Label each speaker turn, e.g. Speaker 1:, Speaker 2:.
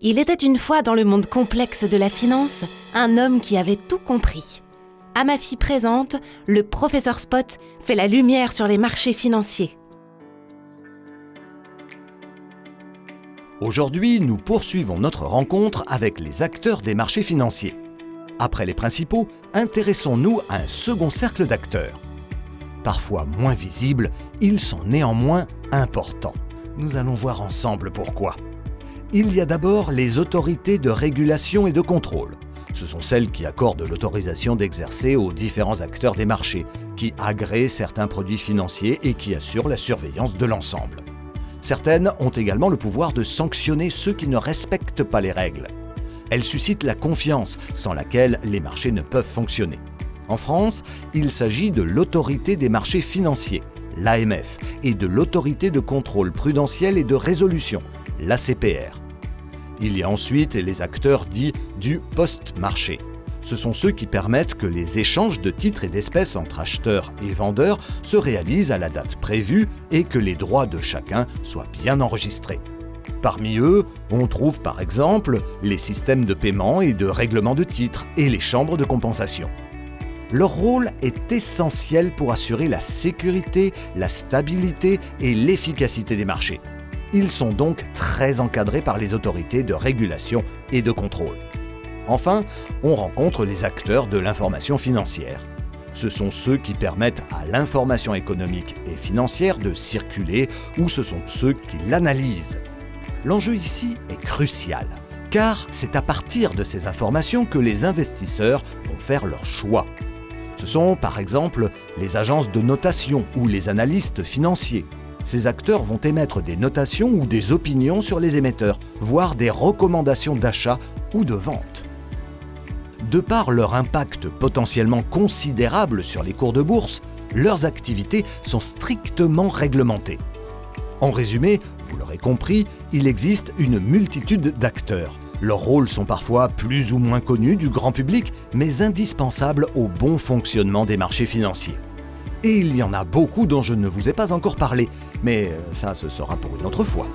Speaker 1: Il était une fois dans le monde complexe de la finance, un homme qui avait tout compris. À ma fille présente, le professeur Spot fait la lumière sur les marchés financiers.
Speaker 2: Aujourd'hui, nous poursuivons notre rencontre avec les acteurs des marchés financiers. Après les principaux, intéressons-nous à un second cercle d'acteurs. Parfois moins visibles, ils sont néanmoins importants. Nous allons voir ensemble pourquoi. Il y a d'abord les autorités de régulation et de contrôle. Ce sont celles qui accordent l'autorisation d'exercer aux différents acteurs des marchés, qui agréent certains produits financiers et qui assurent la surveillance de l'ensemble. Certaines ont également le pouvoir de sanctionner ceux qui ne respectent pas les règles. Elles suscitent la confiance, sans laquelle les marchés ne peuvent fonctionner. En France, il s'agit de l'autorité des marchés financiers, l'AMF, et de l'autorité de contrôle prudentiel et de résolution, l'ACPR. Il y a ensuite les acteurs dits du post-marché. Ce sont ceux qui permettent que les échanges de titres et d'espèces entre acheteurs et vendeurs se réalisent à la date prévue et que les droits de chacun soient bien enregistrés. Parmi eux, on trouve par exemple les systèmes de paiement et de règlement de titres et les chambres de compensation. Leur rôle est essentiel pour assurer la sécurité, la stabilité et l'efficacité des marchés. Ils sont donc très encadrés par les autorités de régulation et de contrôle. Enfin, on rencontre les acteurs de l'information financière. Ce sont ceux qui permettent à l'information économique et financière de circuler ou ce sont ceux qui l'analysent. L'enjeu ici est crucial, car c'est à partir de ces informations que les investisseurs vont faire leur choix. Ce sont par exemple les agences de notation ou les analystes financiers. Ces acteurs vont émettre des notations ou des opinions sur les émetteurs, voire des recommandations d'achat ou de vente. De par leur impact potentiellement considérable sur les cours de bourse, leurs activités sont strictement réglementées. En résumé, vous l'aurez compris, il existe une multitude d'acteurs. Leurs rôles sont parfois plus ou moins connus du grand public, mais indispensables au bon fonctionnement des marchés financiers. Et il y en a beaucoup dont je ne vous ai pas encore parlé, mais ça, ce sera pour une autre fois.